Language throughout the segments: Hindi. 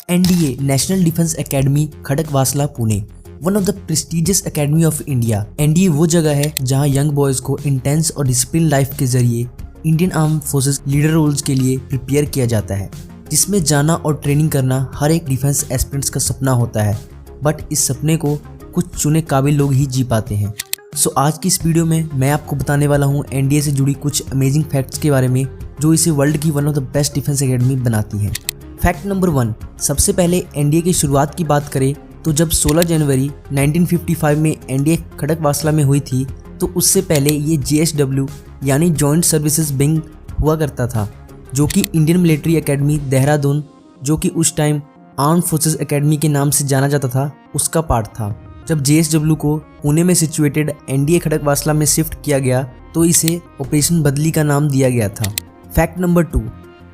NDA national defence academy Khadakwasla Pune, one of the prestigious academy of India. NDA वो जगह है जहां यंग बॉयज को इंटेंस और डिसिप्लिन लाइफ के जरिए Indian arm forces leader roles के लिए प्रिपेयर किया जाता है, जिसमें जाना और ट्रेनिंग करना हर एक डिफेंस एस्पिरेंट्स का सपना होता है। बट इस सपने को कुछ चुने काबिल लोग ही जी पाते हैं। सो आज की इस वीडियो में मैं आपको बताने वाला हूँ एनडीए से जुड़ी कुछ अमेजिंग फैक्ट्स के बारे में जो इसे वर्ल्ड की one of the best defence academy बनाती हैं। फैक्ट नंबर 1, सबसे पहले एनडीए की शुरुआत की बात करें तो जब 16 जनवरी 1955 में एनडीए खड़कवासला में हुई थी तो उससे पहले ये JSW यानी जॉइंट सर्विसेज विंग हुआ करता था, जो कि इंडियन मिलिट्री एकेडमी देहरादून, जो कि उस टाइम आर्म फोर्सेस एकेडमी के नाम से जाना जाता था, उसका पार्ट था। जब JSW को पुणे में सिचुएटेड एनडीए खड़कवासला में शिफ्ट किया गया तो इसे ऑपरेशन बदली का नाम दिया गया था। Fact number 2,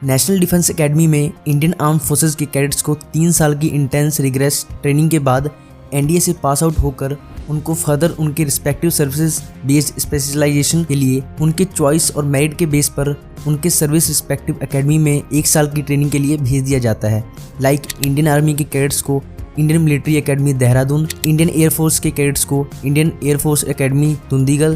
national defence academy में इंडियन आर्म फोर्सेस के कैडेट्स को 3 साल की इंटेंस रिग्रेस ट्रेनिंग के बाद एनडीए से पास आउट होकर उनको फर्दर उनके रिस्पेक्टिव सर्विसेज बेस्ड स्पेशलाइजेशन के लिए उनके चॉइस और मेरिट के बेस पर उनके सर्विस रिस्पेक्टिव एकेडमी में 1 साल की ट्रेनिंग के लिए भेज दिया जाता है। लाइक इंडियन आर्मी के कैडेट्स को Indian military academy Dehradun, Indian air force के कैडेट्स को Indian air force academy Dundigal,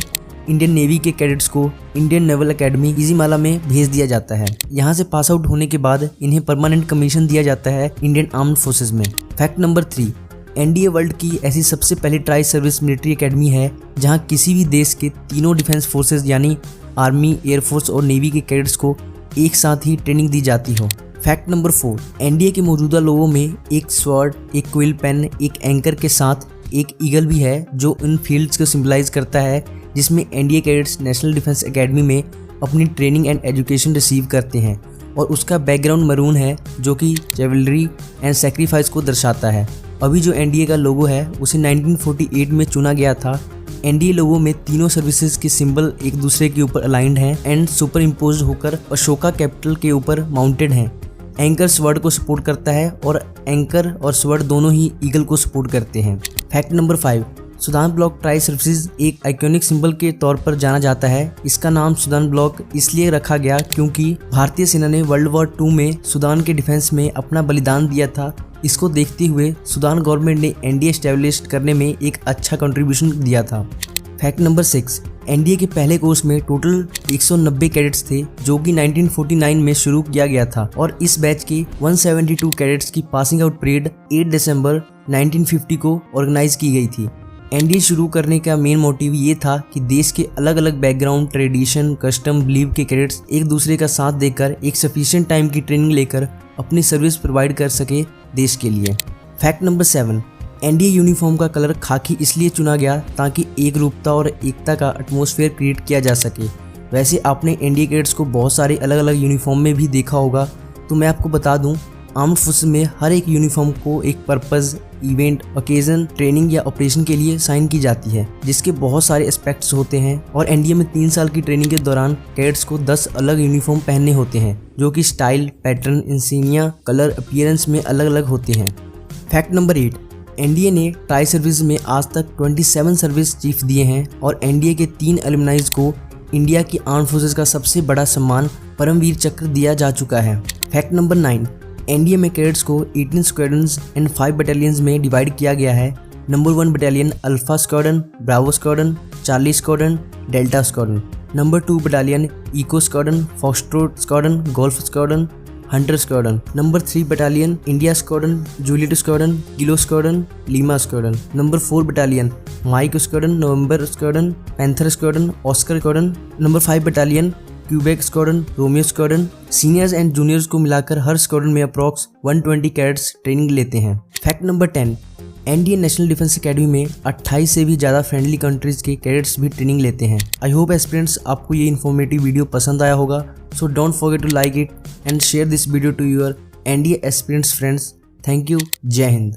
Indian navy के कैडेट्स को इंडियन नेवल एकेडमी इजीमाला में भेज दिया जाता है। यहाँ से पास आउट होने के बाद इन्हें परमानेंट कमीशन दिया जाता है इंडियन आर्म्ड फोर्सेज में। फैक्ट नंबर 3, एनडीए वर्ल्ड की ऐसी सबसे पहली ट्राई सर्विस मिलिट्री एकेडमी है जहाँ किसी भी देश के तीनों डिफेंस फोर्सेज यानी आर्मी, एयरफोर्स और नेवी के कैडेट्स को एक साथ ही ट्रेनिंग दी जाती हो। फैक्ट नंबर 4, एनडीए के मौजूदा लोगों में एक स्वॉर्ड, एक क्विल पेन, एक एंकर के साथ एक ईगल भी है जो इन फील्ड्स को सिंबलाइज करता है, जिसमें NDA cadets national defence academy में अपनी ट्रेनिंग एंड एजुकेशन रिसीव करते हैं, और उसका बैकग्राउंड मरून है जो कि चिवलरी एंड सेक्रीफाइस को दर्शाता है। अभी जो एनडीए का लोगो है उसे 1948 में चुना गया था। एनडीए लोगो में तीनों सर्विसेज के सिंबल एक दूसरे के ऊपर अलाइंड हैं एंड सुपर इम्पोज होकर अशोका कैपिटल के ऊपर माउंटेड हैं। एंकर स्वर्ड को सपोर्ट करता है और एंकर और स्वर्ड दोनों ही ईगल को सपोर्ट करते हैं। Fact number 5, Sudan block tri services एक आइकॉनिक सिंबल के तौर पर जाना जाता है। इसका नाम सुदान ब्लॉक इसलिए रखा गया क्योंकि भारतीय सेना ने वर्ल्ड वॉर 2 में सुदान के डिफेंस में अपना बलिदान दिया था। इसको देखते हुए सुदान गवर्नमेंट ने एनडीए एस्टेब्लिश करने में एक अच्छा कंट्रीब्यूशन दिया था। फैक्ट नंबर 6, एनडीए के पहले कोर्स में टोटल 190 कैडेट्स थे जो कि 1949 में शुरू किया गया था, और इस बैच के 172 कैडेट्स की पासिंग आउट परेड 8 दिसंबर 1950 को ऑर्गेनाइज की गई थी। एनडीए शुरू करने का मेन मोटिव ये था कि देश के अलग अलग बैकग्राउंड, ट्रेडिशन, कस्टम, बिलीव के कैडेट्स एक दूसरे का साथ देकर एक सफिशिएंट टाइम की ट्रेनिंग लेकर अपनी सर्विस प्रोवाइड कर सके देश के लिए। फैक्ट नंबर 7, एनडीए यूनिफॉर्म का कलर खाकी इसलिए चुना गया ताकि एक रूपता और एकता का एटमॉस्फेयर क्रिएट किया जा सके। वैसे आपने एनडीए कैडेट्स को बहुत सारे अलग अलग यूनिफॉर्म में भी देखा होगा, तो मैं आपको बता दूं आर्म्ड फोर्सेस में हर एक यूनिफॉर्म को एक पर्पस, इवेंट, ओकेजन, ट्रेनिंग या ऑपरेशन के लिए साइन की जाती है, जिसके बहुत सारे एस्पेक्ट्स होते हैं। और एनडीए में 3 साल की ट्रेनिंग के दौरान कैडेट्स को 10 अलग यूनिफॉर्म पहनने होते हैं, जो कि style, pattern, insignia, colour, appearance में अलग अलग होते हैं। फैक्ट नंबर 8, एनडीए ने ट्राई सर्विस में आज तक 27 सर्विस चीफ दिए हैं, और एनडीए के 3 एलुमनाइज को इंडिया की आर्म फोर्सेस का सबसे बड़ा सम्मान परमवीर चक्र दिया जा चुका है। फैक्ट नंबर 9, एनडीए में कैडेट्स को 18 स्क्वाड्रंस एंड 5 बटालियंस में डिवाइड किया गया है। Number 1 battalion alpha squadron, bravo squadron, Charlie squadron, delta squadron. Number 2 battalion echo squadron, foxtrot squadron, golf squadron, hunter squadron. Number 3 battalion India squadron, Juliet squadron, kilo squadron, Lima squadron. Number 4 battalion Mike squadron, November squadron, panther squadron, Oscar squadron. Number 5 battalion Quebec squadron, Romeo squadron. Seniors and juniors को मिलाकर हर स्क्वाड्रन में अप्रॉक्स 120 कैडेट्स ट्रेनिंग लेते हैं। Fact number 10, NDA national defence academy में 28 से भी ज़्यादा फ्रेंडली कंट्रीज के कैडेट्स भी ट्रेनिंग लेते हैं। आई होप एस्पिरेंट्स आपको ये इन्फॉर्मेटिव वीडियो पसंद आया होगा, so don't forget to like it and share this video to your NDA aspirants friends. Thank you. जय हिंद।